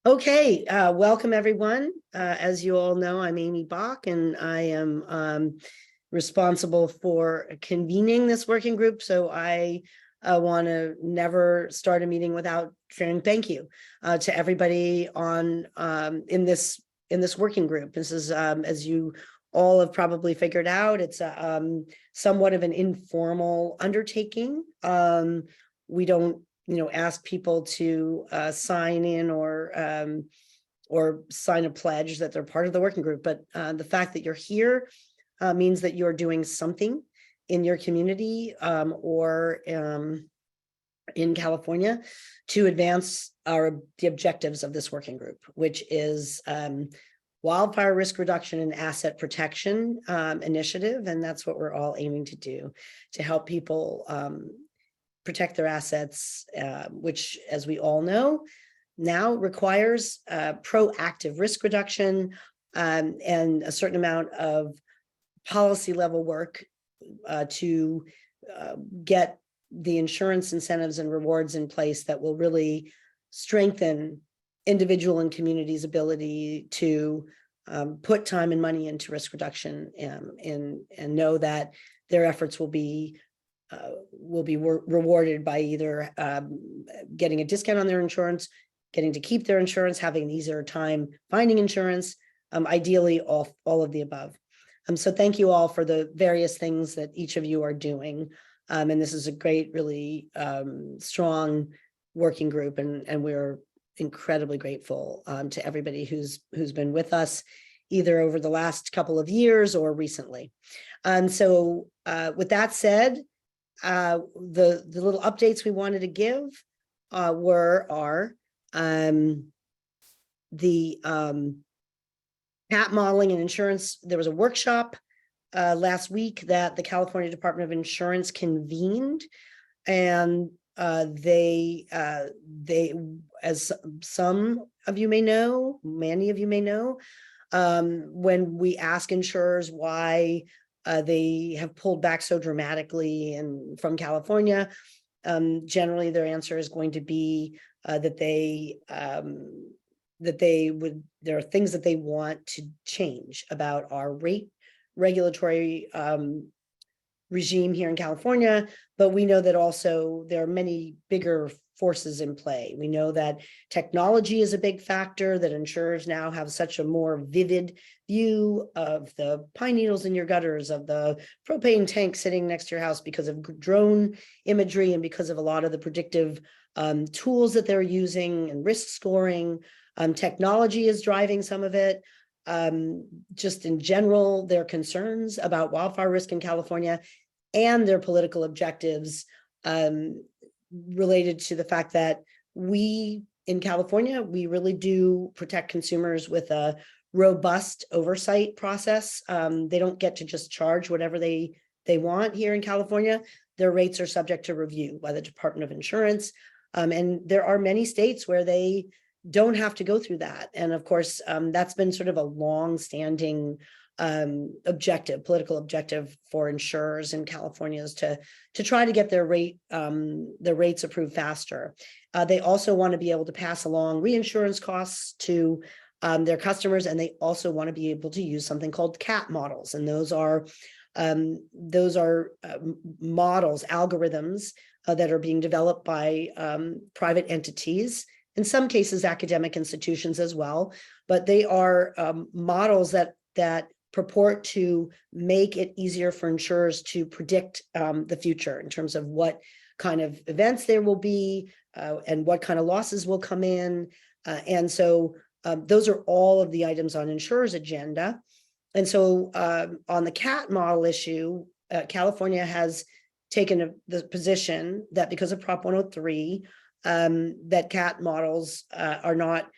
Okay, welcome everyone. As you all know, I'm Amy Bach, and I am responsible for convening this working group. So I want to never start a meeting without saying thank you to everybody on in this working group. This is, as you all have probably figured out, it's a somewhat of an informal undertaking. We don't ask people to sign in or sign a pledge that they're part of the working group. But the fact that you're here means that you're doing something in your community or in California to advance the objectives of this working group, which is wildfire risk reduction and asset protection initiative. And that's what we're all aiming to do, to help people protect their assets, which, as we all know, now requires proactive risk reduction and a certain amount of policy level work to get the insurance incentives and rewards in place that will really strengthen individual and communities' ability to put time and money into risk reduction and know that their efforts will be rewarded by either getting a discount on their insurance, getting to keep their insurance, having an easier time finding insurance, ideally all of the above. So thank you all for the various things that each of you are doing. And this is a great, really strong working group, and we're incredibly grateful to everybody who's been with us either over the last couple of years or recently. So with that said, the little updates we wanted to give are the CAT modeling and insurance. There was a workshop last week that the California Department of Insurance convened, and they, as some of you may know, many of you may know, when we ask insurers why they have pulled back so dramatically and from California, generally their answer is going to be that there are things that they want to change about our rate regulatory regime here in California. But we know that also there are many bigger forces in play. We know that technology is a big factor, that insurers now have such a more vivid view of the pine needles in your gutters, of the propane tank sitting next to your house because of drone imagery and because of a lot of the predictive tools that they're using and risk scoring. Technology is driving some of it. Just in general, their concerns about wildfire risk in California and their political objectives related to the fact that we in California, we really do protect consumers with a robust oversight process. They don't get to just charge whatever they want here in California. Their rates are subject to review by the Department of Insurance. And there are many states where they don't have to go through that. And of course, that's been sort of a long-standing political objective for insurers in California, is to try to get their rates approved faster. They also want to be able to pass along reinsurance costs to their customers, and they also want to be able to use something called CAT models, and those are models, algorithms that are being developed by private entities. In some cases, academic institutions as well, but they are models that purport to make it easier for insurers to predict the future in terms of what kind of events there will be and what kind of losses will come in. And so those are all of the items on insurers' agenda. And so on the CAT model issue, California has taken the position that because of Prop 103, that CAT models are not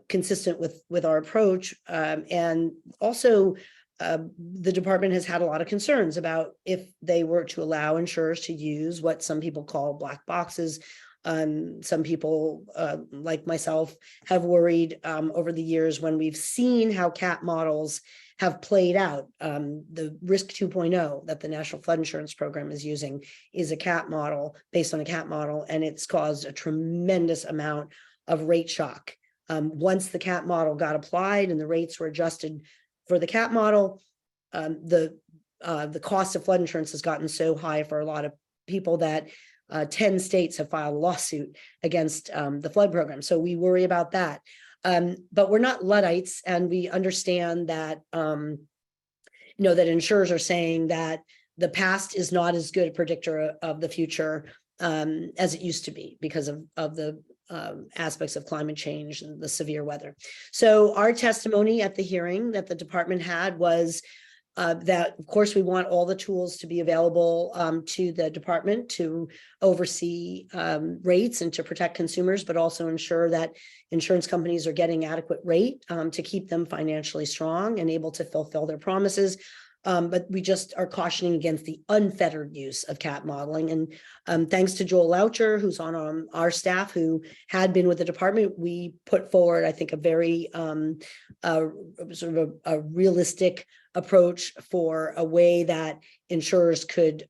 consistent with our approach. And also, the department has had a lot of concerns about if they were to allow insurers to use what some people call black boxes. Some people, like myself, have worried over the years when we've seen how CAT models have played out. The Risk 2.0 that the National Flood Insurance Program is using is a CAT model, based on a CAT model, and it's caused a tremendous amount of rate shock Once the CAP model got applied and the rates were adjusted for the CAP model, the cost of flood insurance has gotten so high for a lot of people that 10 states have filed a lawsuit against the flood program. So we worry about that. But we're not Luddites, and we understand that, that insurers are saying that the past is not as good a predictor of the future as it used to be because of the aspects of climate change and the severe weather. So our testimony at the hearing that the department had was that, of course, we want all the tools to be available to the department to oversee rates and to protect consumers, but also ensure that insurance companies are getting adequate rate to keep them financially strong and able to fulfill their promises. But we just are cautioning against the unfettered use of CAP modeling. And thanks to Joel Loucher, who's on our staff, who had been with the department, we put forward, I think, a very sort of a realistic approach for a way that insurers could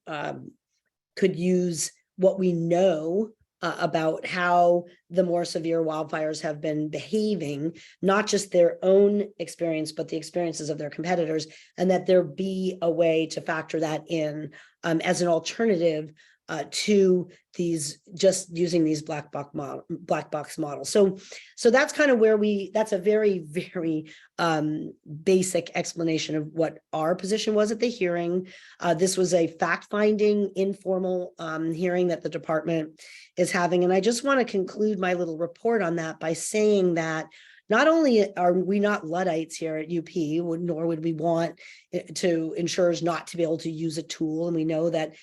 use what we know about how the more severe wildfires have been behaving, not just their own experience, but the experiences of their competitors, and that there be a way to factor that in as an alternative to these, just using these black box models. So that's kind of where that's a very, very basic explanation of what our position was at the hearing. This was a fact-finding, informal hearing that the department is having. And I just want to conclude my little report on that by saying that not only are we not Luddites here at UP, nor would we want to insurers not to be able to use a tool. And we know that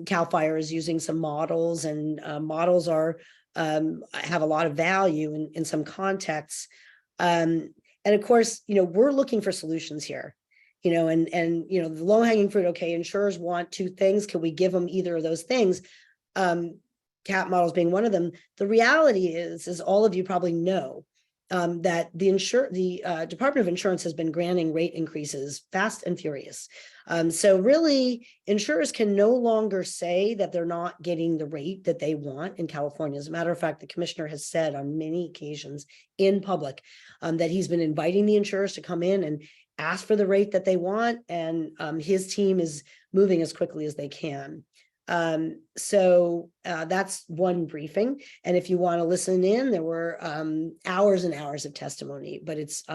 CAL FIRE is using some models, and models are have a lot of value in some contexts. And of course, we're looking for solutions here, and the low-hanging fruit. Okay, insurers want two things. Can we give them either of those things? CAP models being one of them. The reality is all of you probably know that the Department of Insurance has been granting rate increases fast and furious. So really, insurers can no longer say that they're not getting the rate that they want in California. As a matter of fact, the commissioner has said on many occasions in public that he's been inviting the insurers to come in and ask for the rate that they want, and his team is moving as quickly as they can. So that's one briefing. And if you want to listen in, there were hours and hours of testimony, but it's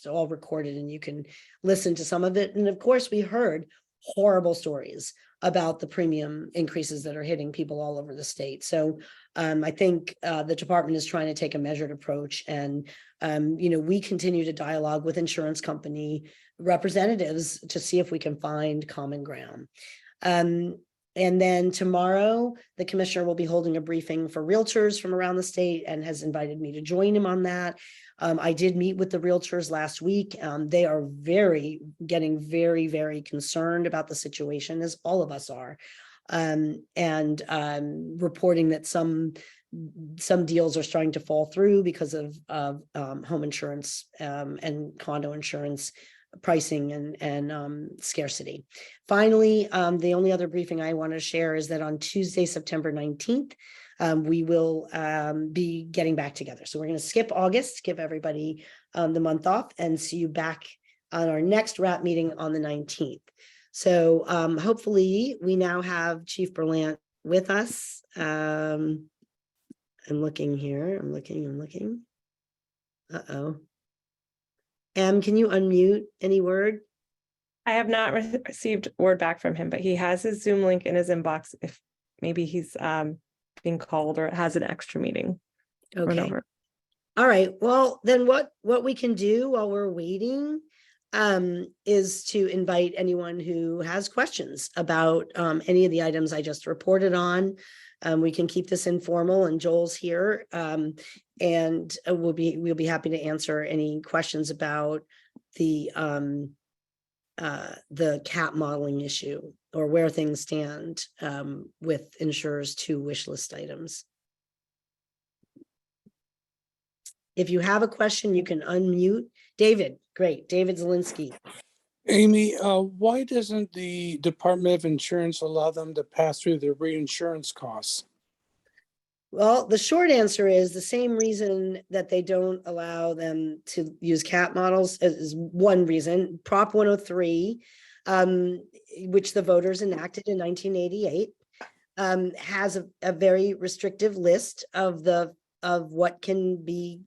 all recorded and you can listen to some of it. And of course, we heard horrible stories about the premium increases that are hitting people all over the state. So I think the department is trying to take a measured approach, and we continue to dialogue with insurance company representatives to see if we can find common ground. And then tomorrow, the commissioner will be holding a briefing for realtors from around the state and has invited me to join him on that. I did meet with the realtors last week. They are getting very, very concerned about the situation, as all of us are, and reporting that some deals are starting to fall through because of home insurance and condo insurance pricing and scarcity. Finally, the only other briefing I want to share is that on Tuesday, September 19th, we will be getting back together. So we're going to skip August, give everybody the month off, and see you back on our next RAP meeting on the 19th. So hopefully we now have Chief Berlant with us. I'm looking here. I'm looking. Uh-oh. Can you unmute any word? I have not received word back from him, but he has his Zoom link in his inbox if maybe he's being called or has an extra meeting. Okay. All right. Well, then what we can do while we're waiting is to invite anyone who has questions about any of the items I just reported on. We can keep this informal, and Joel's here, and we'll be happy to answer any questions about the CAP modeling issue or where things stand with insurers' two wish list items. If you have a question, you can unmute. David, great. David Zielinski. Amy, why doesn't the Department of Insurance allow them to pass through their reinsurance costs? Well, the short answer is the same reason that they don't allow them to use cat models is one reason. Prop 103, which the voters enacted in 1988, has a very restrictive list of what can be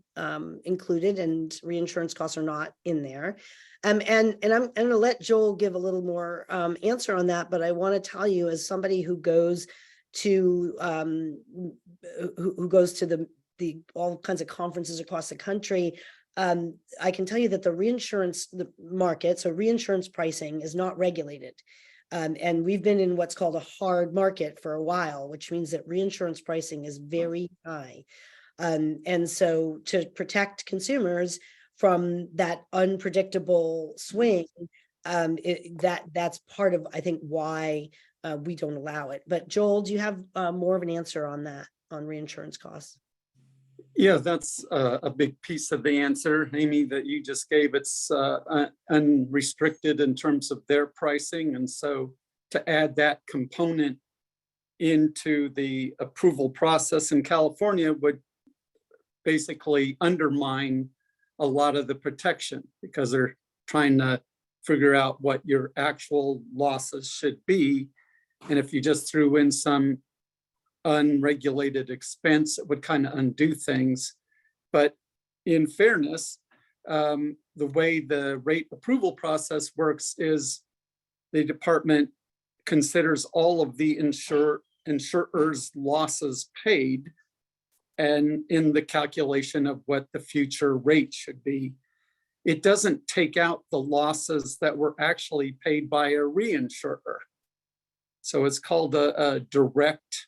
included, and reinsurance costs are not in there. And I'm going to let Joel give a little more answer on that, but I want to tell you, as somebody who goes to who goes to the all kinds of conferences across the country, I can tell you that the market, so reinsurance pricing, is not regulated. And we've been in what's called a hard market for a while, which means that reinsurance pricing is very high. And so to protect consumers from that unpredictable swing, that's part of, I think, why we don't allow it. But Joel, do you have more of an answer on that, on reinsurance costs? Yeah, that's a big piece of the answer, Amy, that you just gave. It's unrestricted in terms of their pricing. And so to add that component into the approval process in California would basically undermine a lot of the protection, because they're trying to figure out what your actual losses should be. And if you just threw in some unregulated expense, it would kind of undo things. But in fairness, the way the rate approval process works is the department considers all of the insurer's losses paid, and in the calculation of what the future rate should be. It doesn't take out the losses that were actually paid by a reinsurer. So it's called a direct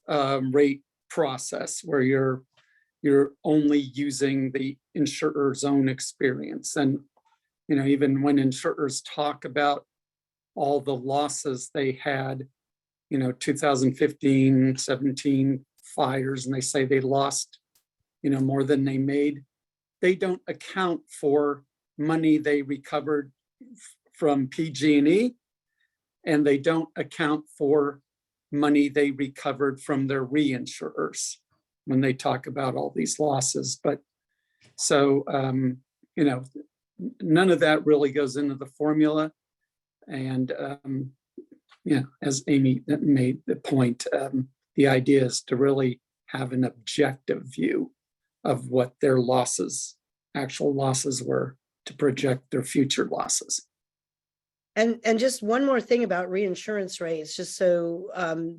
rate process, where you're only using the insurer's own experience. And even when insurers talk about all the losses they had, 2015, 17 fires, and they say they lost more than they made, they don't account for money they recovered from PG&E, and they don't account for money they recovered from their reinsurers when they talk about all these losses. But so, none of that really goes into the formula. And, as Amy made the point, the idea is to really have an objective view of what their actual losses were, to project their future losses. And just one more thing about reinsurance rates, just so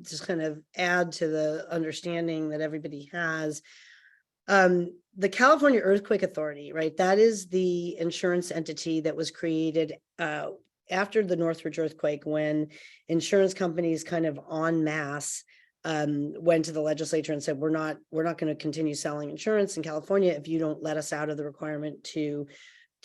just kind of add to the understanding that everybody has. The California Earthquake Authority, right? That is the insurance entity that was created after the Northridge earthquake, when insurance companies kind of en masse went to the legislature and said, we're not going to continue selling insurance in California if you don't let us out of the requirement to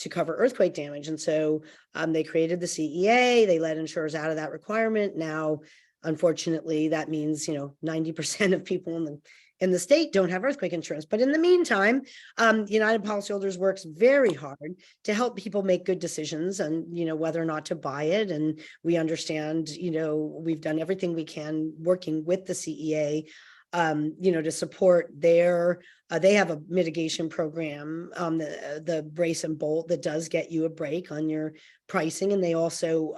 cover earthquake damage. And so they created the CEA. They let insurers out of that requirement. Now, unfortunately, that means 90% of people in the state don't have earthquake insurance. But in the meantime, United Policyholders works very hard to help people make good decisions and whether or not to buy it. And we understand, we've done everything we can working with the CEA, to support their, they have a mitigation program, the brace and bolt, that does get you a break on your pricing. And they also,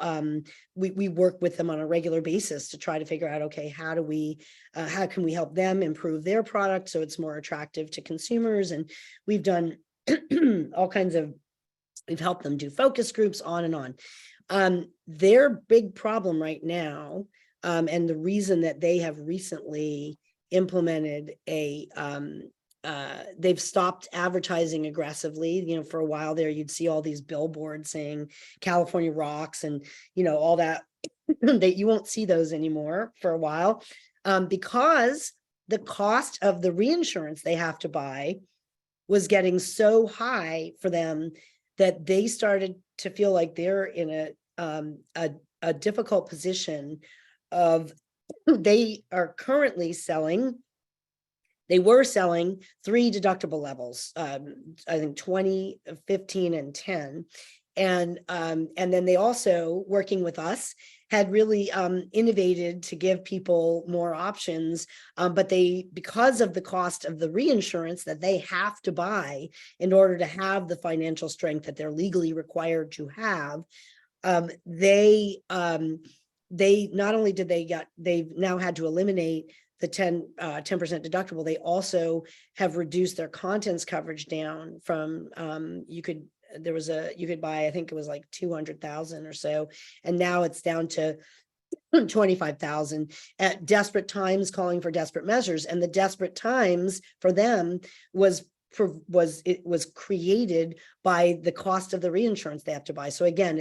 we work with them on a regular basis to try to figure out, okay, how can we help them improve their product so it's more attractive to consumers? And we've done all kinds of, we've helped them do focus groups, on and on. Their big problem right now, and the reason that they have recently implemented they've stopped advertising aggressively. For a while there, you'd see all these billboards saying California rocks and all that. That you won't see those anymore for a while, because the cost of the reinsurance they have to buy was getting so high for them that they started to feel like they're in a difficult position of, they were selling 3 deductible levels, I think 20, 15, and 10. And then they also, working with us, had really innovated to give people more options. But they, because of the cost of the reinsurance that they have to buy in order to have the financial strength that they're legally required to have, they not only did they've now had to eliminate the 10% deductible, they also have reduced their contents coverage down from, you could buy, I think it was like 200,000 or so, and now it's down to 25,000 at desperate times, calling for desperate measures. And the desperate times for them was created by the cost of the reinsurance they have to buy. So again,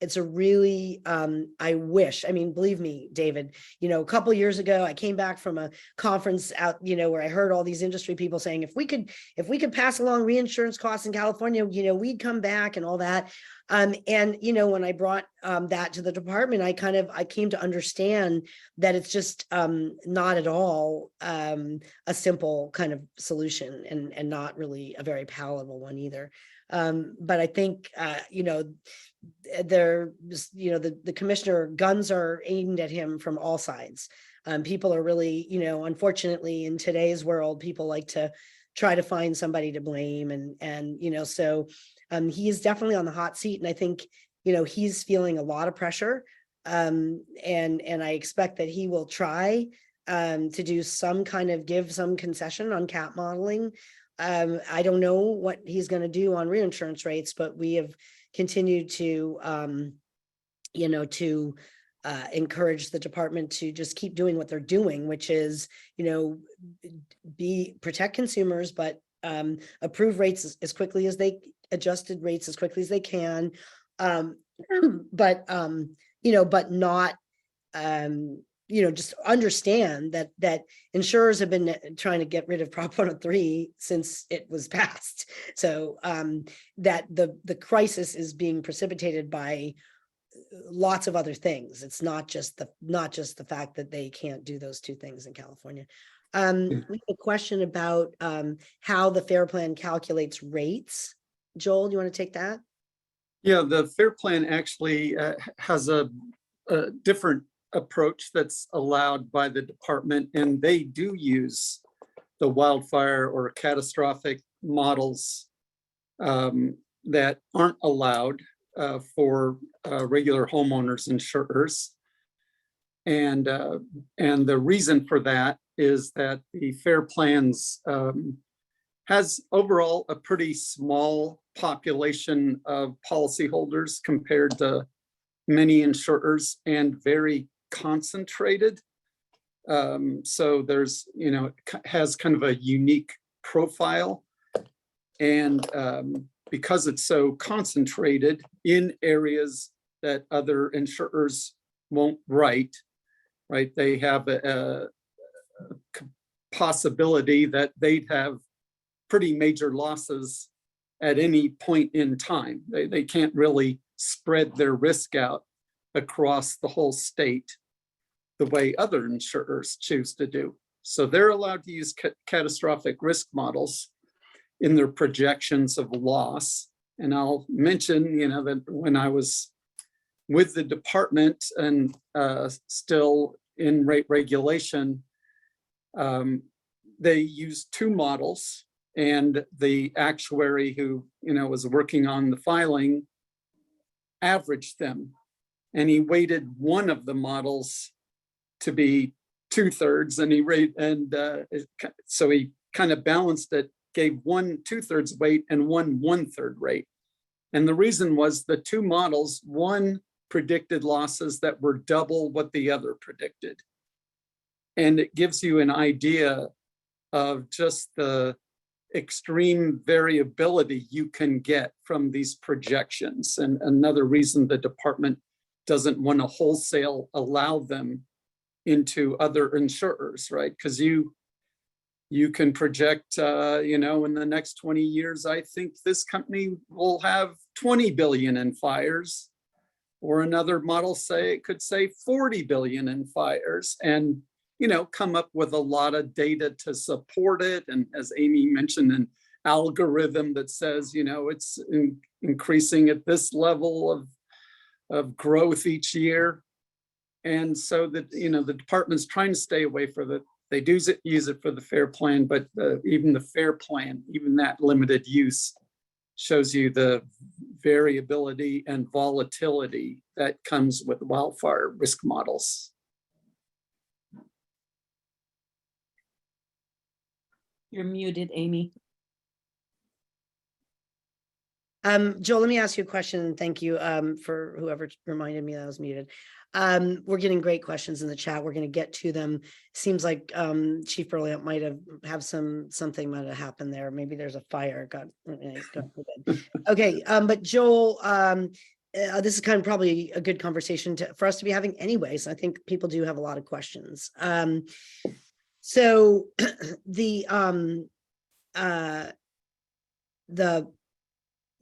it's a really, I wish, I mean, believe me, David, a couple of years ago, I came back from a conference out, where I heard all these industry people saying, if we could pass along reinsurance costs in California, we'd come back and all that. And, when I brought that to the department, I came to understand that it's just not at all a simple kind of solution, and not really a very palatable one either. But I think, the commissioner, guns are aimed at him from all sides. People are really, unfortunately in today's world, people like to try to find somebody to blame, and so he is definitely on the hot seat, and I think he's feeling a lot of pressure, and I expect that he will try to do some kind of, give some concession on cat modeling. I don't know what he's going to do on reinsurance rates, but we have continued to encourage the department to just keep doing what they're doing, which is, protect consumers, but approve rates as quickly as adjusted rates as quickly as they can. But not, just understand that insurers have been trying to get rid of Prop 103 since it was passed. So that the crisis is being precipitated by lots of other things. It's not just the fact that they can't do those two things in California. We have a question about how the FAIR Plan calculates rates. Joel, do you want to take that? Yeah, the FAIR Plan actually has a different approach that's allowed by the department, and they do use the wildfire or catastrophic models that aren't allowed for regular homeowners insurers. And the reason for that is that the FAIR Plans has overall a pretty small population of policyholders compared to many insurers, and very concentrated. So there's, it has kind of a unique profile. And because it's so concentrated in areas that other insurers won't write, right? They have a possibility that they'd have pretty major losses at any point in time. They can't really spread their risk out across the whole state the way other insurers choose to do. So they're allowed to use catastrophic risk models in their projections of loss. And I'll mention, that when I was with the department and still in rate regulation, they used two models, and the actuary who, was working on the filing averaged them. And he weighted one of the models to be 2/3, so he kind of balanced it, gave one 2/3 weight and one 1/3 rate. And the reason was the two models, one predicted losses that were double what the other predicted. And it gives you an idea of just the extreme variability you can get from these projections. And another reason the department doesn't want to wholesale allow them into other insurers, right? Because you can project, in the next 20 years, I think this company will have 20 billion in fires, or another model could say 40 billion in fires, and come up with a lot of data to support it. And as Amy mentioned, an algorithm that says, it's increasing at this level of growth each year. And so that, the department's trying to stay away from it. They do use it for the FAIR plan, but even the FAIR plan, even that limited use shows you the variability and volatility that comes with wildfire risk models. You're muted, Amy. Joel, let me ask you a question, and thank you for whoever reminded me that I was muted. We're getting great questions in the chat. We're going to get to them. Seems like Chief Burley might have something might have happened there. Maybe there's a fire. God forbid. Okay, but Joel, this is kind of probably a good conversation for us to be having anyways. I think people do have a lot of questions. So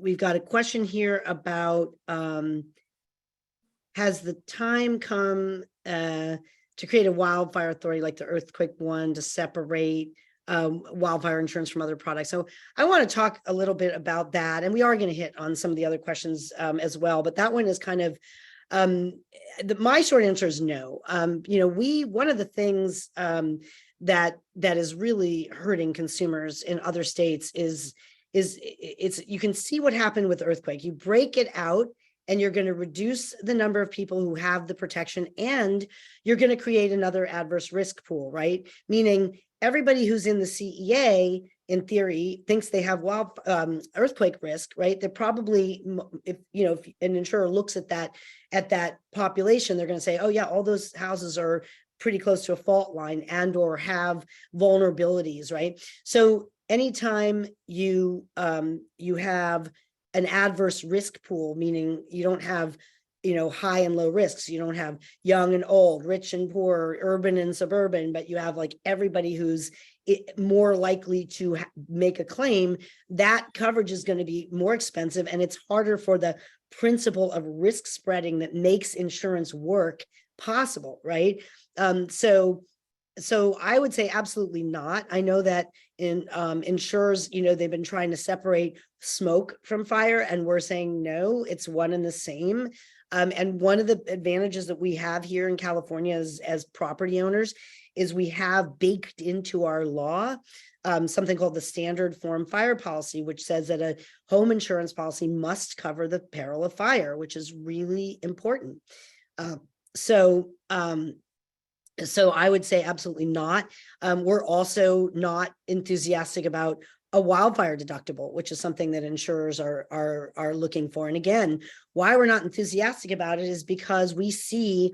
we've got a question here about has the time come to create a wildfire authority like the earthquake one to separate wildfire insurance from other products? So I want to talk a little bit about that, and we are going to hit on some of the other questions as well, but that one is kind of my short answer is no. One of the things that is really hurting consumers in other states is you can see what happened with earthquake. You break it out and you're going to reduce the number of people who have the protection, and you're going to create another adverse risk pool, right? Meaning everybody who's in the CEA, in theory, thinks they have earthquake risk, right? They're probably, if an insurer looks at that population, they're going to say, oh yeah, all those houses are pretty close to a fault line and or have vulnerabilities, right? So anytime you have an adverse risk pool, meaning you don't have high and low risks, you don't have young and old, rich and poor, urban and suburban, but you have like everybody who's more likely to make a claim, that coverage is going to be more expensive, and it's harder for the principle of risk spreading that makes insurance work possible, right? So I would say absolutely not. I know that in insurers, they've been trying to separate smoke from fire, and we're saying no, it's one and the same. And one of the advantages that we have here in California as property owners is we have baked into our law something called the standard form fire policy, which says that a home insurance policy must cover the peril of fire, which is really important. So I would say absolutely not. We're also not enthusiastic about a wildfire deductible, which is something that insurers are looking for. And again, why we're not enthusiastic about it is because we see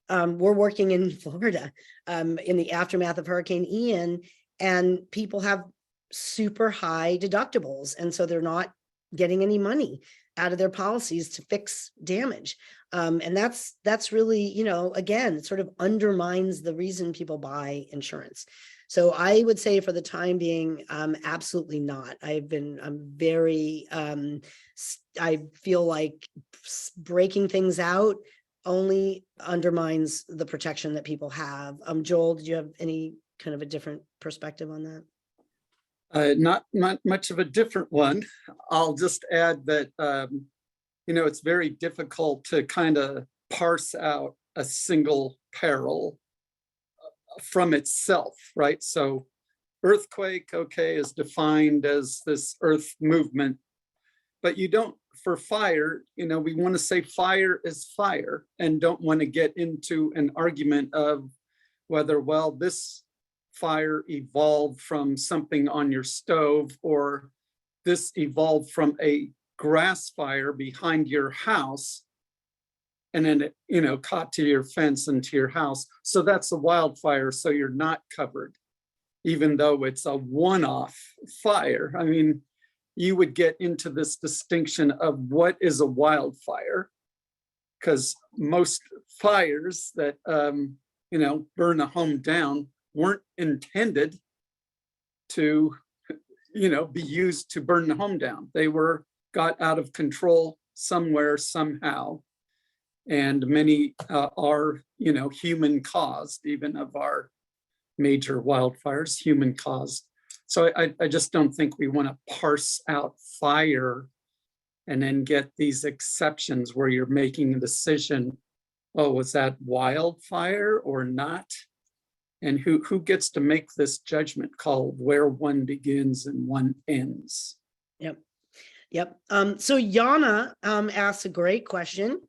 we're working in Florida in the aftermath of Hurricane Ian, and people have super high deductibles, and so they're not getting any money out of their policies to fix damage. And that's really, again, it sort of undermines the reason people buy insurance. So I would say for the time being, absolutely not. I feel like breaking things out only undermines the protection that people have. Joel, did you have any kind of a different perspective on that? Not much of a different one. I'll just add that, it's very difficult to kind of parse out a single peril from itself, right? So earthquake, okay, is defined as this earth movement, but you don't, for fire, we want to say fire is fire and don't want to get into an argument of whether, well, this fire evolved from something on your stove, or this evolved from a grass fire behind your house, and then it, caught to your fence and to your house. So that's a wildfire, so you're not covered, even though it's a one-off fire. I mean, you would get into this distinction of what is a wildfire, because most fires that, burn a home down weren't intended to, be used to burn the home down. They got out of control somewhere, somehow. And many are, human caused, even of our major wildfires, human caused. So I just don't think we want to parse out fire and then get these exceptions where you're making a decision, oh, was that wildfire or not? And who gets to make this judgment call of where one begins and one ends? Yep. Yep. So Yana asks a great question,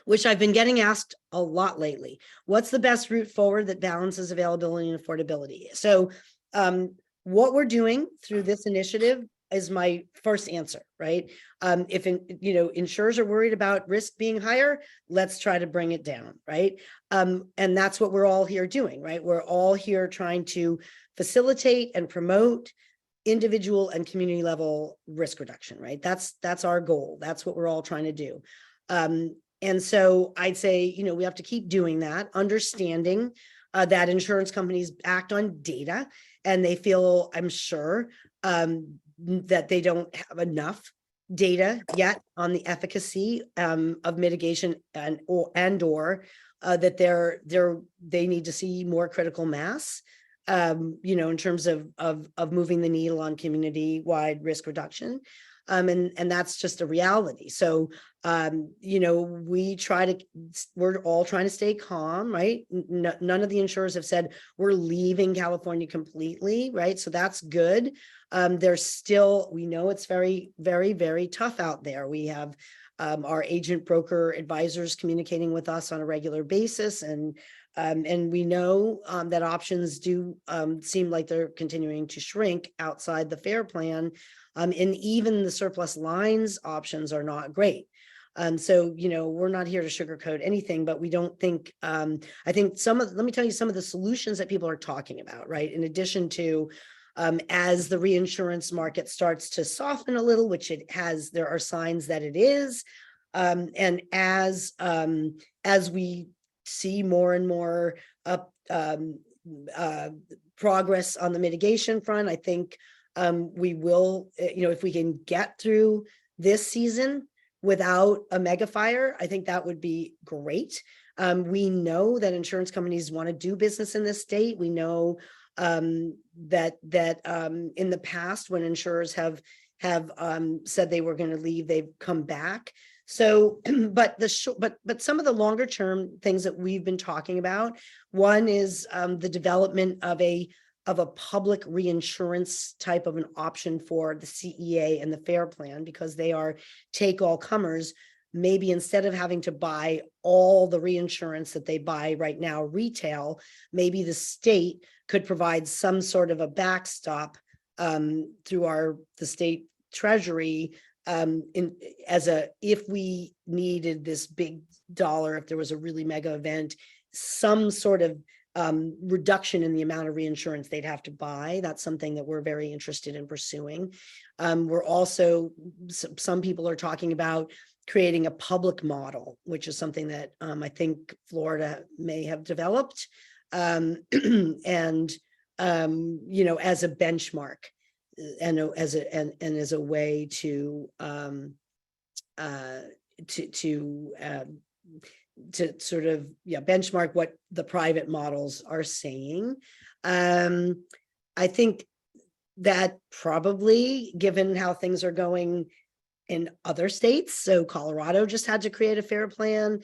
which I've been getting asked a lot lately. What's the best route forward that balances availability and affordability? So what we're doing through this initiative is my first answer, right? If insurers are worried about risk being higher, let's try to bring it down, right? And that's what we're all here doing, right? We're all here trying to facilitate and promote individual and community level risk reduction, right? That's our goal. That's what we're all trying to do. And so I'd say, we have to keep doing that, understanding that insurance companies act on data, and they feel, I'm sure, that they don't have enough data yet on the efficacy of mitigation and or that they need to see more critical mass, in terms of moving the needle on community-wide risk reduction. And that's just a reality. So, we're all trying to stay calm, right? None of the insurers have said we're leaving California completely, right? So that's good. There's still, we know it's very, very, very tough out there. We have our agent broker advisors communicating with us on a regular basis. And we know that options do seem like they're continuing to shrink outside the FAIR plan. And even the surplus lines options are not great. So, we're not here to sugarcoat anything, but we don't think, I think let me tell you some of the solutions that people are talking about, right? In addition to, as the reinsurance market starts to soften a little, which it has, there are signs that it is. And as we see more and more progress on the mitigation front, I think we will, if we can get through this season without a mega fire, I think that would be great. We know that insurance companies want to do business in this state. We know that in the past, when insurers have said they were going to leave, they've come back. So, but some of the longer term things that we've been talking about, one is the development of a public reinsurance type of an option for the CEA and the FAIR plan, because they are take all comers. Maybe instead of having to buy all the reinsurance that they buy right now retail, maybe the state could provide some sort of a backstop through the state treasury, if we needed this big dollar, if there was a really mega event, some sort of reduction in the amount of reinsurance they'd have to buy. That's something that we're very interested in pursuing. We're also, some people are talking about creating a public model, which is something that I think Florida may have developed, and as a benchmark, and as a way to sort of benchmark what the private models are saying. I think that probably, given how things are going in other states, so Colorado just had to create a FAIR plan.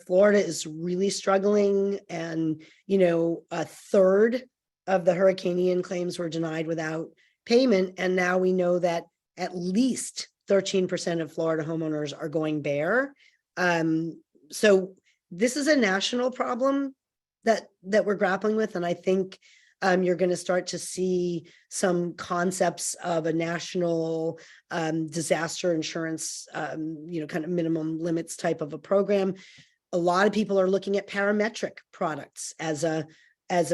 Florida is really struggling, and a third of the Hurricane Ian claims were denied without payment, and now we know that at least 13% of Florida homeowners are going bare. So this is a national problem that we're grappling with, and I think you're going to start to see some concepts of a national disaster insurance, kind of minimum limits type of a program. A lot of people are looking at parametric products as a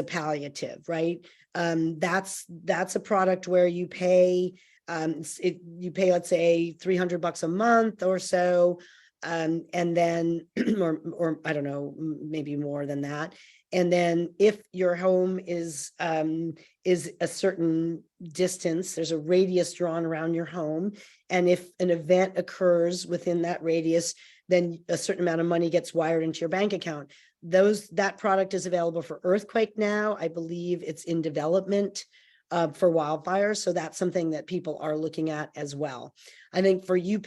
palliative, right? That's a product where you pay, let's say $300 a month or so. And then, or I don't know, maybe more than that. And then if your home is a certain distance, there's a radius drawn around your home. And if an event occurs within that radius, then a certain amount of money gets wired into your bank account. That product is available for earthquake now. I believe it's in development for wildfires. So that's something that people are looking at as well. I think for UP,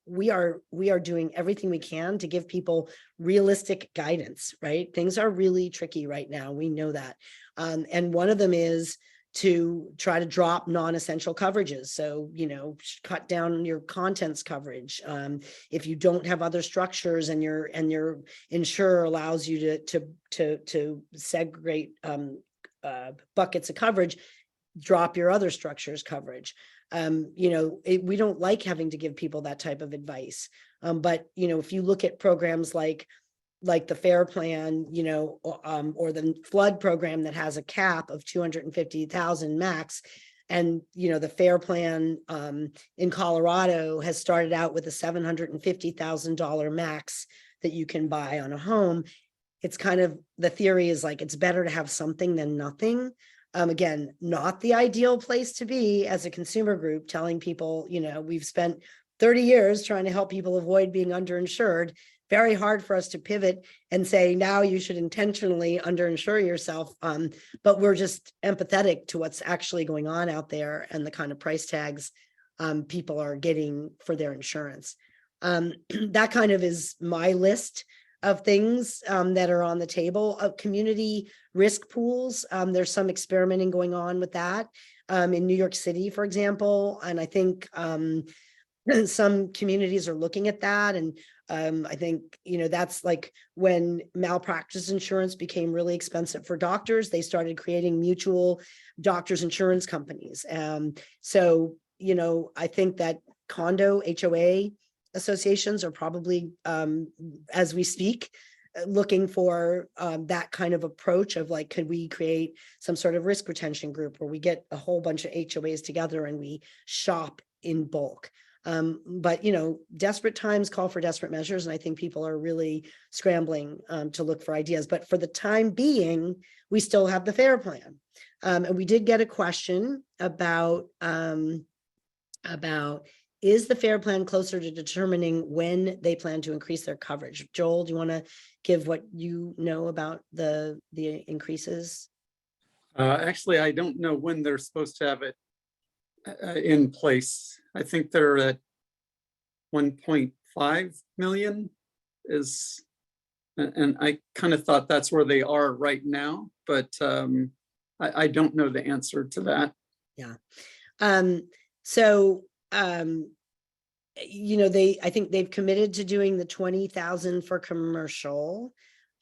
we are doing everything we can to give people realistic guidance, right? Things are really tricky right now. We know that. And one of them is to try to drop non-essential coverages. So, cut down your contents coverage. If you don't have other structures and your insurer allows you to segregate buckets of coverage, drop your other structures coverage. We don't like having to give people that type of advice. But if you look at programs like the FAIR plan, or the flood program that has a cap of 250,000 max. And, the FAIR plan in Colorado has started out with a $750,000 max that you can buy on a home. It's kind of, the theory is like, it's better to have something than nothing. Again, not the ideal place to be as a consumer group, telling people, we've spent 30 years trying to help people avoid being underinsured. Very hard for us to pivot and say, now you should intentionally underinsure yourself. But we're just empathetic to what's actually going on out there and the kind of price tags people are getting for their insurance. That kind of is my list of things that are on the table. Community risk pools. There's some experimenting going on with that in New York City, for example. And I think some communities are looking at that. And I think, that's like when malpractice insurance became really expensive for doctors, they started creating mutual doctors insurance companies. So, I think that condo HOA associations are probably, as we speak, looking for that kind of approach of like, could we create some sort of risk retention group where we get a whole bunch of HOAs together and we shop in bulk. But desperate times call for desperate measures, and I think people are really scrambling to look for ideas. But for the time being, we still have the FAIR plan, and we did get a question about is the FAIR plan closer to determining when they plan to increase their coverage? Joel, do you want to give what you know about the increases? Actually, I don't know when they're supposed to have it in place. I think they're at 1.5 million and I kind of thought that's where they are right now, but I don't know the answer to that. Yeah. So, I think they've committed to doing the 20,000 for commercial,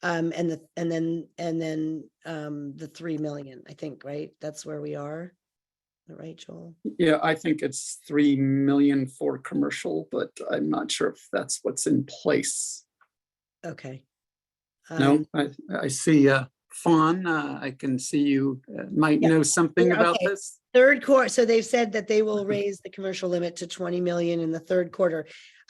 and then the 3 million, I think, right? That's where we are. Right, Joel? Yeah, I think it's 3 million for commercial, but I'm not sure if that's what's in place. Okay. No, I see Fawn, I can see you might know something about okay. this. Third quarter. So they've said that they will raise the commercial limit to 20 million in the third quarter.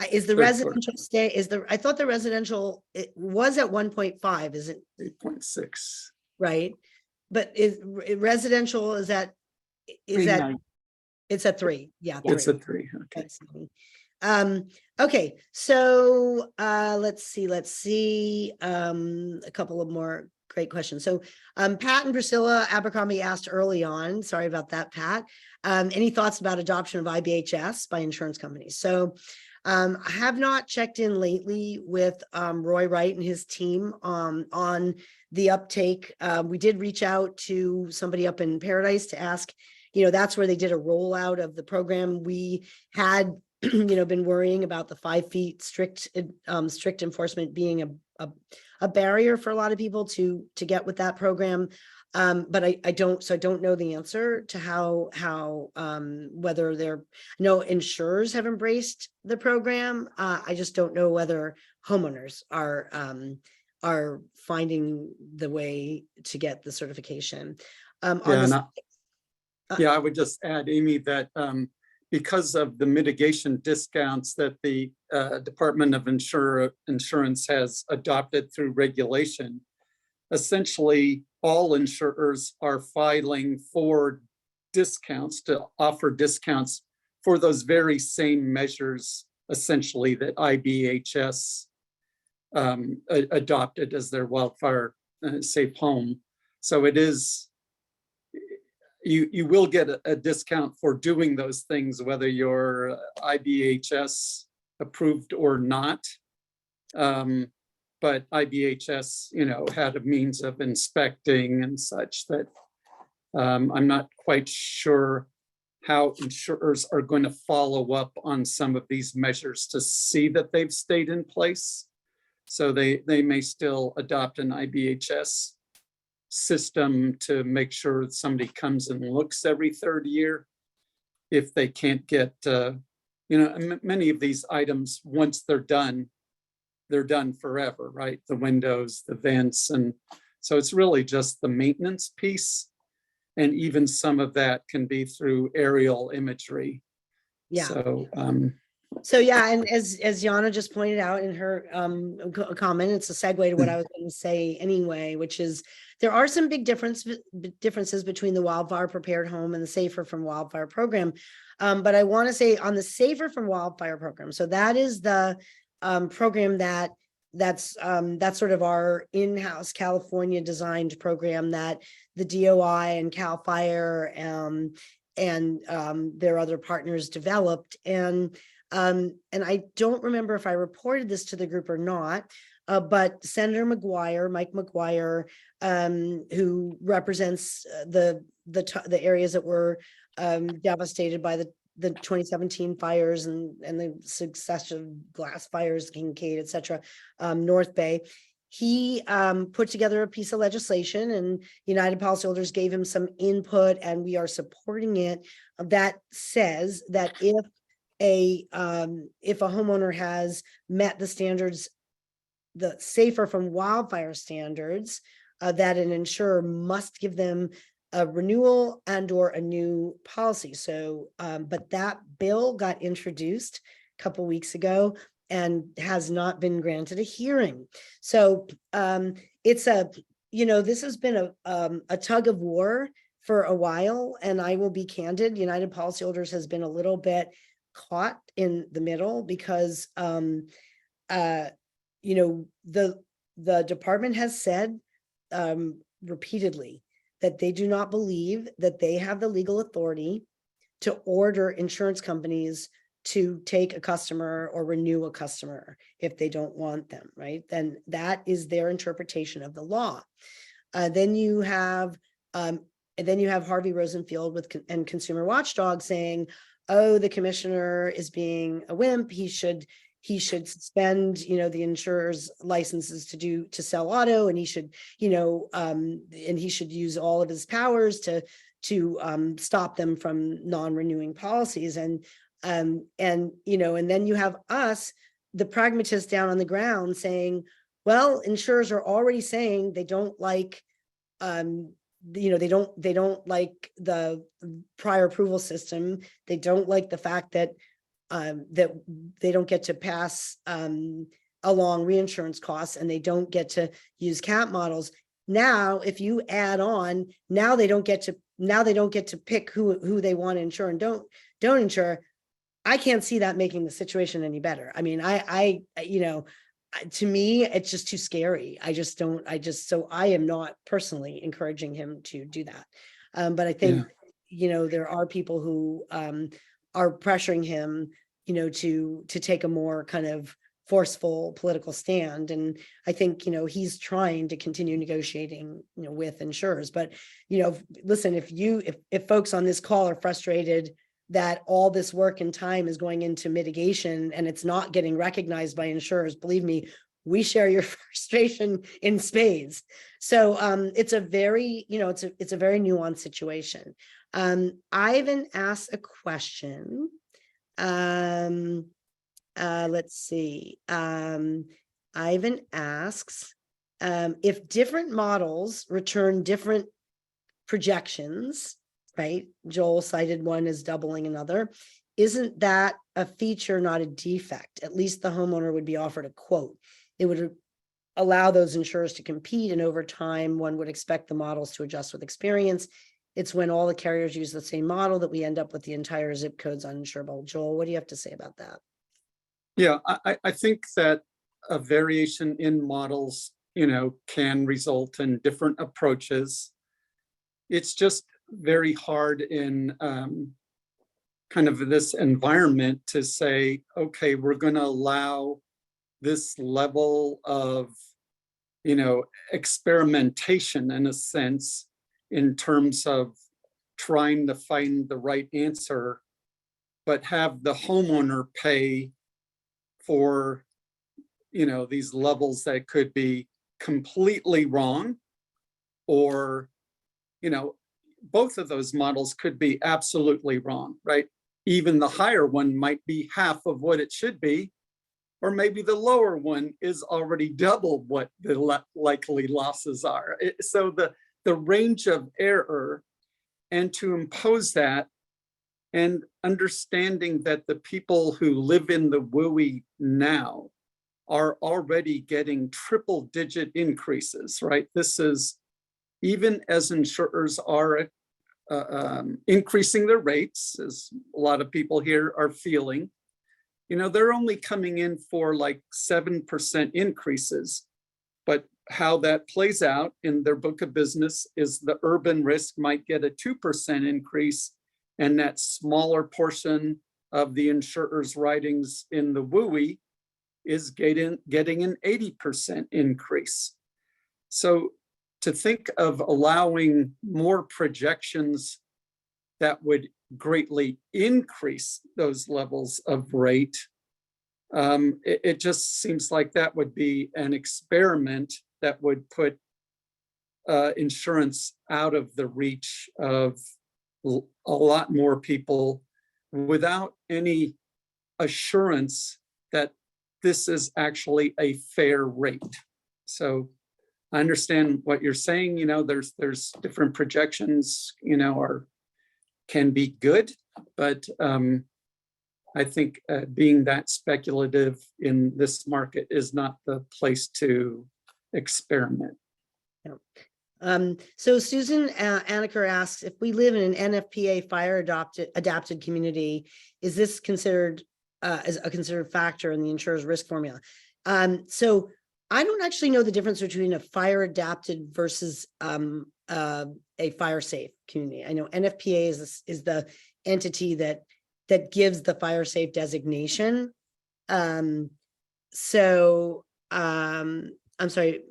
Is the residential stay, I thought the residential, it was at 1.5, is it? 8.6. Right. But is residential, is that it's a 3? Yeah. It's 3. a 3. Okay. Thanks, Amy. Okay, so let's see. A couple of more great questions. So Pat and Priscilla Abercrombie asked early on, sorry about that, Pat, any thoughts about adoption of IBHS by insurance companies? So I have not checked in lately with Roy Wright and his team on the uptake. We did reach out to somebody up in Paradise to ask, that's where they did a rollout of the program. We had been worrying about the 5 feet strict enforcement being a barrier for a lot of people to get with that program. But I don't know the answer to how whether no insurers have embraced the program. I just don't know whether homeowners are finding the way to get the certification. Yeah, I would just add, Amy, that because of the mitigation discounts that the Department of Insurance has adopted through regulation, essentially all insurers are filing for discounts to offer discounts for those very same measures, essentially, that IBHS adopted as their wildfire safe home. So it is, you will get a discount for doing those things, whether you're IBHS approved or not. But IBHS, had a means of inspecting and such that I'm not quite sure how insurers are going to follow up on some of these measures to see that they've stayed in place. So they may still adopt an IBHS system to make sure that somebody comes and looks every third year. If they can't get, many of these items, once they're done forever, right? The windows, the vents, and so it's really just the maintenance piece. And even some of that can be through aerial imagery. Yeah. So, yeah, and as Yana just pointed out in her comment, it's a segue to what I was going to say anyway, which is there are some big differences between the Wildfire Prepared Home and the Safer from Wildfire program. But I want to say on the Safer from Wildfire program, so that is the program that's sort of our in-house California designed program that the DOI and CAL FIRE and their other partners developed. And I don't remember if I reported this to the group or not, but Senator Mike McGuire, who represents the areas that were devastated by the 2017 fires and the successive glass fires, Kincaid, et cetera, North Bay. He put together a piece of legislation, and United Policyholders gave him some input, and we are supporting it, that says that if a homeowner has met the standards, the Safer from Wildfire standards, that an insurer must give them a renewal and or a new policy. So, but that bill got introduced a couple weeks ago and has not been granted a hearing. So it's this has been a tug of war for a while, and I will be candid, United Policyholders has been a little bit caught in the middle because the department has said repeatedly that they do not believe that they have the legal authority to order insurance companies to take a customer or renew a customer if they don't want them, right? Then that is their interpretation of the law. Then you have Harvey Rosenfield and Consumer Watchdog saying, oh, the commissioner is being a wimp. He should suspend, the insurer's licenses to sell auto, and he should, and he should use all of his powers to stop them from non-renewing policies. And then you have us, the pragmatists down on the ground, saying, well, insurers are already saying they don't like, they don't like the prior approval system. They don't like the fact that that they don't get to pass along reinsurance costs, and they don't get to use CAT models. Now, if you add on, now they don't get to pick who they want to insure and don't insure. I can't see that making the situation any better. I mean, to me, it's just too scary. So I am not personally encouraging him to do that. But I think, there are people who are pressuring him, to take a more kind of forceful political stand. And I think, he's trying to continue negotiating, with insurers. But, listen, if folks on this call are frustrated that all this work and time is going into mitigation and it's not getting recognized by insurers, believe me, we share your frustration in spades. So it's a very, it's a very nuanced situation. Ivan asked a question. Let's see. Ivan asks, if different models return different projections, right? Joel cited one as doubling another. Isn't that a feature, not a defect? At least the homeowner would be offered a quote. It would allow those insurers to compete, and over time, one would expect the models to adjust with experience. It's when all the carriers use the same model that we end up with the entire zip codes uninsurable. Joel, what do you have to say about that? Yeah, I think that a variation in models, can result in different approaches. It's just very hard in kind of this environment to say, okay, we're going to allow this level of, experimentation in a sense, in terms of trying to find the right answer, but have the homeowner pay for, these levels that could be completely wrong, or, both of those models could be absolutely wrong, right? Even the higher one might be half of what it should be, or maybe the lower one is already double what the likely losses are. So the range of error, and to impose that, and understanding that the people who live in the WUI now are already getting triple-digit increases, right? This is, even as insurers are increasing their rates, as a lot of people here are feeling, they're only coming in for like 7% increases. But how that plays out in their book of business is the urban risk might get a 2% increase, and that smaller portion of the insurer's writings in the WUI is getting an 80% increase. So to think of allowing more projections that would greatly increase those levels of rate, it just seems like that would be an experiment that would put insurance out of the reach of a lot more people, without any assurance that this is actually a fair rate. So I understand what you're saying. There's different projections, can be good, but I think being that speculative in this market is not the place to experiment. So Susan Anaker asks, if we live in an NFPA fire adapted community, is this considered as a considered factor in the insurer's risk formula? So I don't actually know the difference between a fire adapted versus a fire safe community. I know NFPA is the entity that gives the fire safe designation. I'm sorry,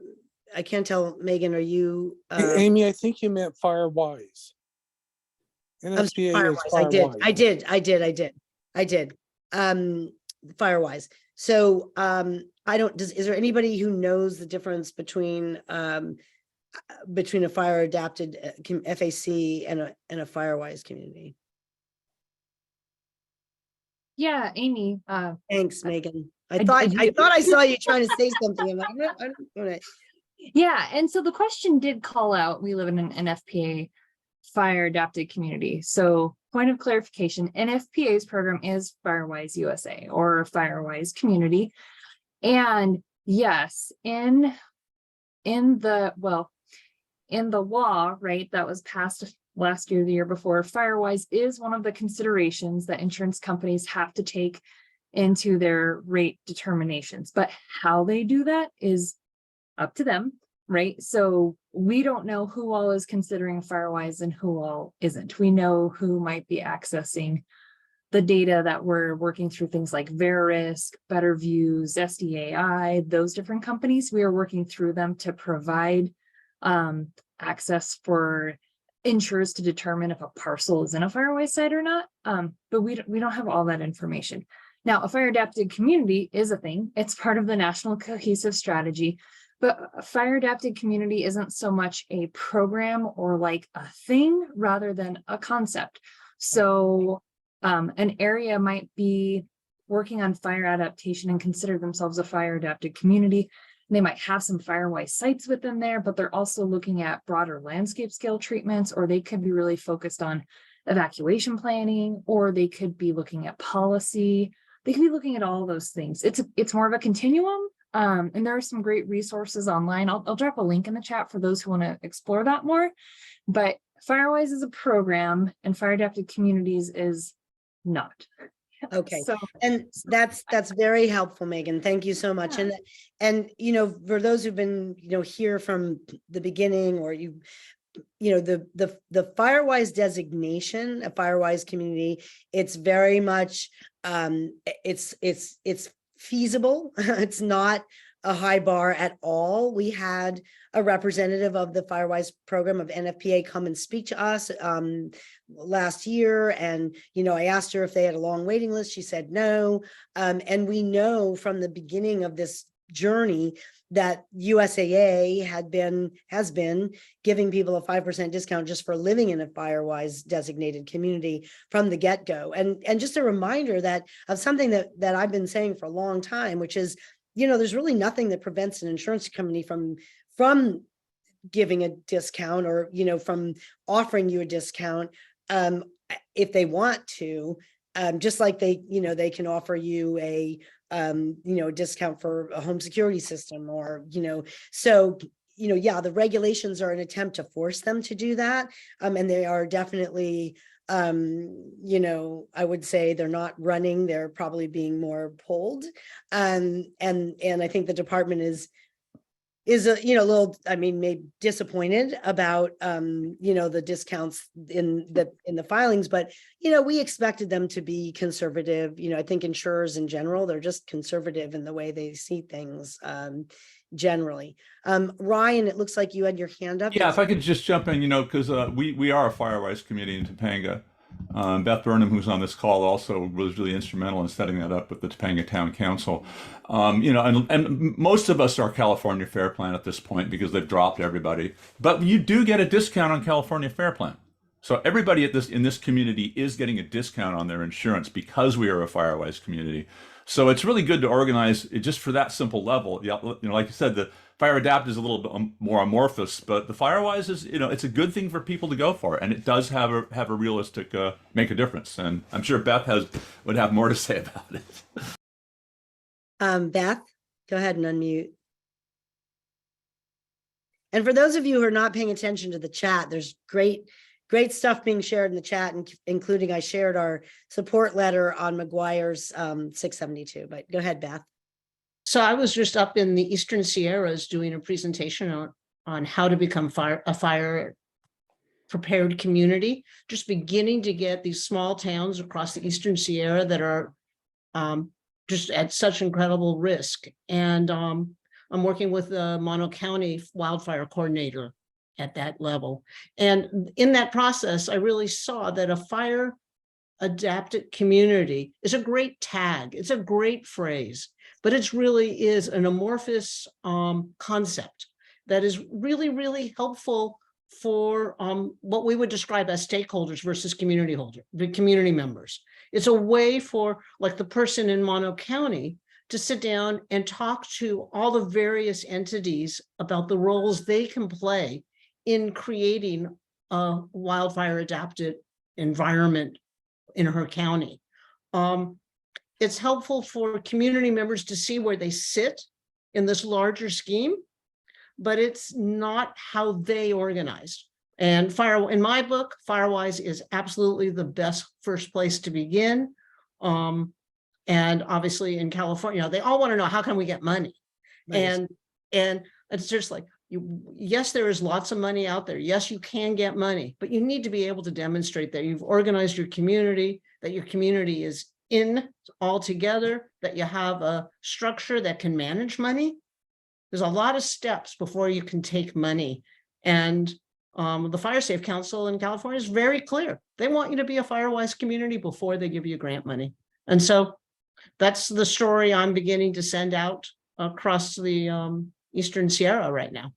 I can't tell, Megan, are you? Amy, I think you meant FireWise. NFPA is FireWise. I did. FireWise. So is there anybody who knows the difference between a fire adapted FAC and a FireWise community? Yeah, Amy. Thanks, Megan. I I thought do. I saw you trying to say something. I'm like, no, I don't. Yeah, and so the question did call out, we live in an NFPA fire adapted community. So point of clarification, NFPA's program is FireWise USA or FireWise Community. And yes, in the law, right, that was passed last year, the year before, FireWise is one of the considerations that insurance companies have to take into their rate determinations. But how they do that is up to them, right? So we don't know who all is considering FireWise and who all isn't. We know who might be accessing the data that we're working through, things like Verisk, Better Views, SDAI, those different companies. We are working through them to provide access for insurers to determine if a parcel is in a FireWise site or not. But we don't have all that information. Now, a fire adapted community is a thing. It's part of the National Cohesive Strategy. But a fire adapted community isn't so much a program or like a thing rather than a concept. So an area might be working on fire adaptation and consider themselves a fire adapted community. They might have some FireWise sites within there, but they're also looking at broader landscape scale treatments, or they could be really focused on evacuation planning, or they could be looking at policy. They could be looking at all those things. It's more of a continuum. And there are some great resources online. I'll drop a link in the chat for those who want to explore that more. But FireWise is a program and Fire Adapted Communities is not. Okay. So, And that's very helpful, Megan. Thank you so much. And for those who've been, here from the beginning, or you you know, the Firewise designation, a Firewise community, it's very much, it's feasible. It's not a high bar at all. We had a representative of the Firewise program of NFPA come and speak to us last year. And, you know, I asked her if they had a long waiting list. She said no. And we know from the beginning of this journey that USAA has been giving people a 5% discount just for living in a Firewise designated community from the get-go. And just a reminder that of something that I've been saying for a long time, which is, you know, there's really nothing that prevents an insurance company from giving a discount, or, you know, from offering you a discount if they want to, just like they, you know, they can offer you a you know, discount for a home security system, or, you know, so, you know, yeah, the regulations are an attempt to force them to do that. And they are definitely, you know, I would say they're not running, they're probably being more pulled. And I think the department is a, you know, a little, I mean, maybe disappointed about, you know, the discounts in the filings, but, you know, we expected them to be conservative. You know, I think insurers in general, they're just conservative in the way they see things, generally. Ryan, it looks like you had your hand up. Yeah, if I could just jump in, you know, because we are a Firewise community in Topanga. Beth Burnham, who's on this call, also was really instrumental in setting that up with the Topanga Town Council. You know, and most of us are California Fair Plan at this point because they've dropped everybody. But you do get a discount on California Fair Plan. So everybody in this community is getting a discount on their insurance because we are a Firewise community. So it's really good to organize it just for that simple level. Yeah, you know, like you said, the FireAdapt is a little bit more amorphous, but the Firewise is, you know, it's a good thing for people to go for, and it does have a realistic make a difference. And I'm sure Beth would have more to say about it. Beth, go ahead and unmute. And for those of you who are not paying attention to the chat, there's great stuff being shared in the chat, including I shared our support letter on McGuire's 672. But go ahead, Beth. So I was just up in the Eastern Sierras doing a presentation on how to become a fire prepared community, just beginning to get these small towns across the Eastern Sierra that are just at such incredible risk. And I'm working with the Mono County wildfire coordinator at that level. And in that process, I really saw that a fire adapted community is a great tag. It's a great phrase, but it really is an amorphous concept that is really, really helpful for what we would describe as stakeholders versus the community members. It's a way for, like, the person in Mono County to sit down and talk to all the various entities about the roles they can play in creating a wildfire adapted environment in her county. It's helpful for community members to see where they sit in this larger scheme, but it's not how they organized. And in my book, Firewise is absolutely the best first place to begin. And obviously in California, they all want to know, how can we get money? Nice. And it's just like, yes, there is lots of money out there. Yes, you can get money, but you need to be able to demonstrate that you've organized your community, that your community is in all together, that you have a structure that can manage money. There's a lot of steps before you can take money. And the Fire Safe Council in California is very clear. They want you to be a Firewise community before they give you grant money. And so that's the story I'm beginning to send out across the Eastern Sierra right now.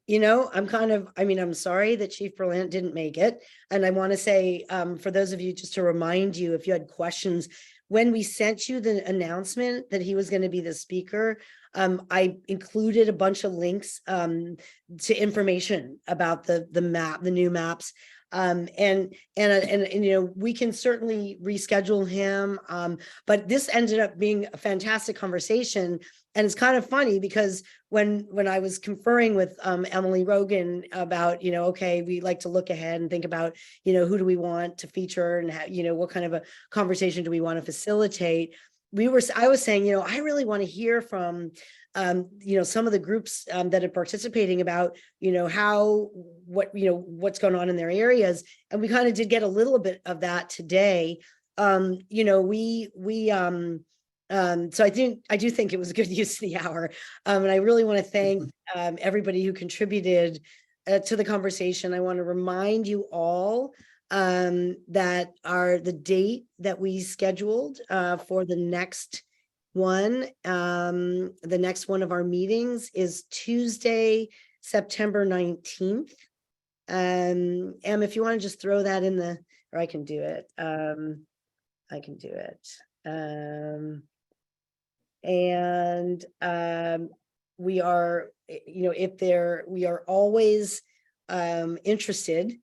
You know, I'm sorry that Chief Berlant didn't make it. And I want to say, for those of you, just to remind you, if you had questions, when we sent you the announcement that he was going to be the speaker, I included a bunch of links to information about the new maps. And you know, we can certainly reschedule him. But this ended up being a fantastic conversation. And it's kind of funny because when I was conferring with Emily Rogan about, you know, okay, we like to look ahead and think about, you know, who do we want to feature and how, you know, what kind of a conversation do we want to facilitate? I was saying, I really want to hear from, some of the groups that are participating about, what's going on in their areas. And we kind of did get a little bit of that today. So I do think it was a good use of the hour. And I really want to thank everybody who contributed to the conversation. I want to remind you all that are the date that we scheduled for the next one. The next one of our meetings is Tuesday, September 19th. If you want to just throw that in or I can do it. I can do it. We are, we are always interested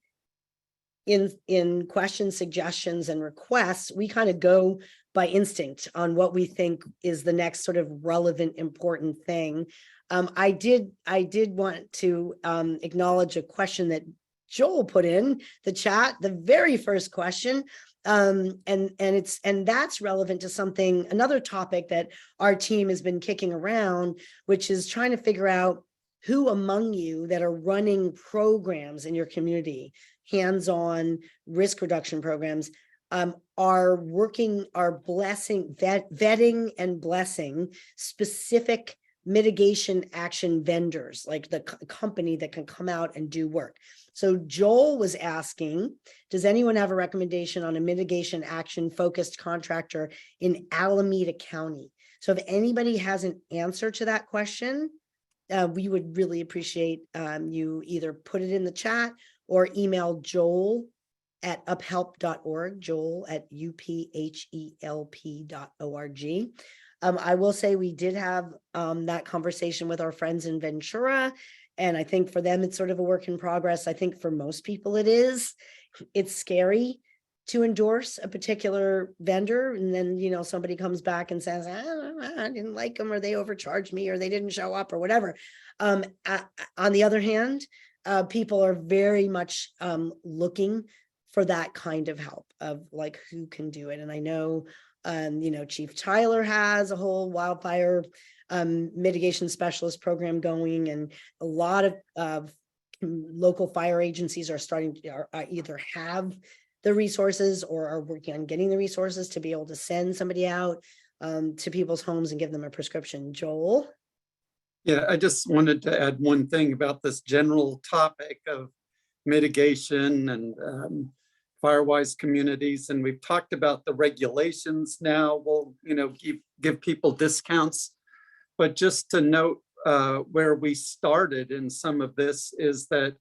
in questions, suggestions, and requests. We kind of go by instinct on what we think is the next sort of relevant, important thing. I did want to acknowledge a question that Joel put in the chat, the very first question. And that's relevant to another topic that our team has been kicking around, which is trying to figure out who among you that are running programs in your community, hands-on risk reduction programs, are vetting and blessing specific mitigation action vendors, like the company that can come out and do work. So Joel was asking, does anyone have a recommendation on a mitigation action focused contractor in Alameda County? So if anybody has an answer to that question, we would really appreciate you either put it in the chat or email Joel at uphelp.org, Joel at uphelp.org. I will say we did have that conversation with our friends in Ventura, and I think for them it's sort of a work in progress. I think for most people it's scary to endorse a particular vendor, and then somebody comes back and says, I didn't like them, or they overcharged me, or they didn't show up, or whatever. On the other hand, people are very much looking for that kind of help of like who can do it. And I know Chief Tyler has a whole wildfire mitigation specialist program going, and a lot of local fire agencies are starting to either have the resources or are working on getting the resources to be able to send somebody out to people's homes and give them a prescription. Joel? Yeah, I just wanted to add one thing about this general topic of mitigation and Firewise communities. And we've talked about the regulations now. We'll, give people discounts. But just to note where we started in some of this is that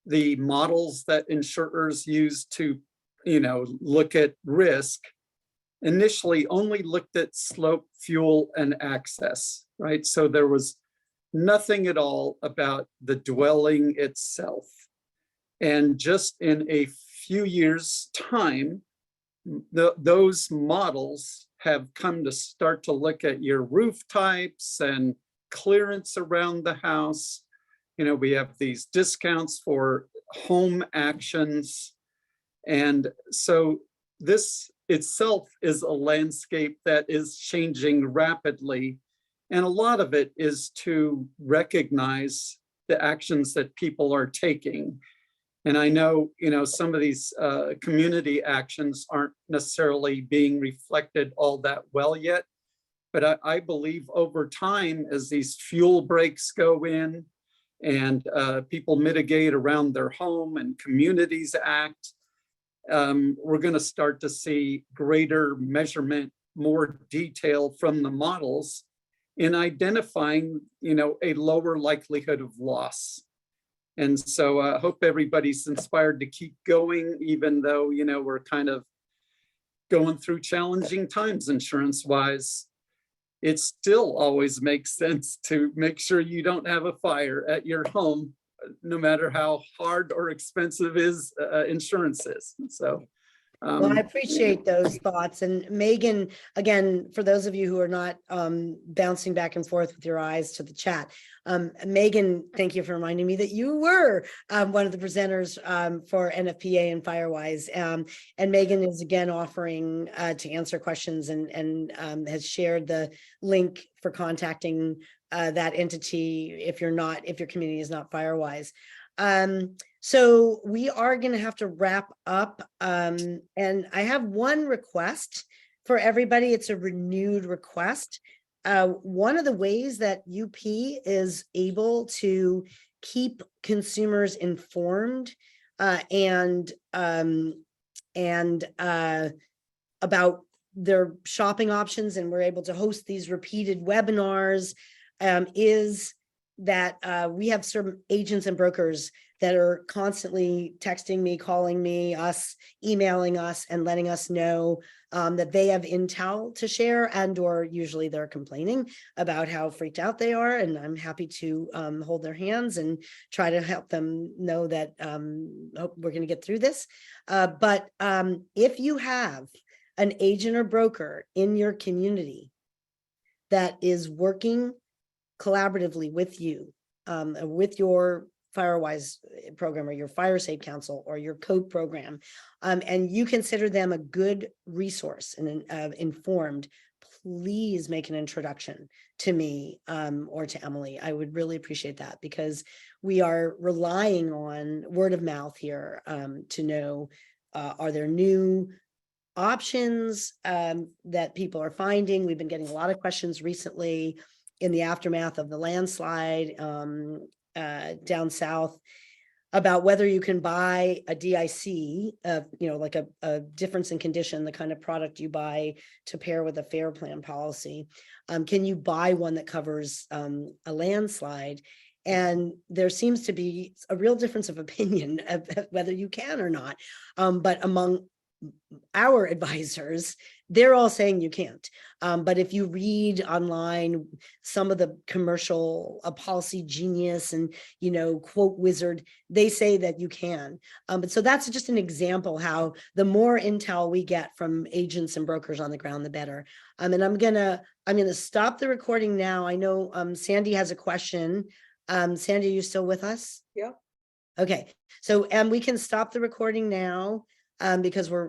the models that insurers use to, look at risk initially only looked at slope, fuel, and access, right? So there was nothing at all about the dwelling itself. And just in a few years' time, those models have come to start to look at your roof types and clearance around the house. We have these discounts for home actions. And so this itself is a landscape that is changing rapidly. And a lot of it is to recognize the actions that people are taking. And I know, some of these community actions aren't necessarily being reflected all that well yet. But I believe over time, as these fuel breaks go in and people mitigate around their home and communities act, we're going to start to see greater measurement, more detail from the models in identifying, a lower likelihood of loss. And so I hope everybody's inspired to keep going, even though, we're kind of going through challenging times insurance-wise. It still always makes sense to make sure you don't have a fire at your home, no matter how hard or expensive insurance is. So Well, I Um, appreciate those thoughts. And Megan, again, for those of you who are not bouncing back and forth with your eyes to the chat, Megan, thank you for reminding me that you were one of the presenters for NFPA and Firewise. And Megan is again offering to answer questions and has shared the link for contacting that entity if your community is not Firewise. So we are going to have to wrap up. And I have one request for everybody. It's a renewed request. One of the ways that UP is able to keep consumers informed and about their shopping options, and we're able to host these repeated webinars, is that we have some agents and brokers that are constantly texting me, calling me, emailing us, and letting us know that they have intel to share, and or usually they're complaining about how freaked out they are. And I'm happy to hold their hands and try to help them know that we're going to get through this. But if you have an agent or broker in your community that is working collaboratively with you, with your Firewise program or your Fire Safe Council or your COPE program, and you consider them a good resource and informed, please make an introduction to me or to Emily. I would really appreciate that, because we are relying on word of mouth here to know, are there new options that people are finding? We've been getting a lot of questions recently in the aftermath of the landslide down south about whether you can buy a DIC, like a difference in condition, the kind of product you buy to pair with a FAIR plan policy. Can you buy one that covers a landslide? And there seems to be a real difference of opinion of whether you can or not. But among our advisors, they're all saying you can't. But if you read online some of the commercial Policy Genius and Quote Wizard, they say that you can. But so that's just an example how the more intel we get from agents and brokers on the ground, the better. And I'm gonna stop the recording now. I know Sandy has a question. Sandy, are you still with us? Yeah. Okay, so we can stop the recording now because we're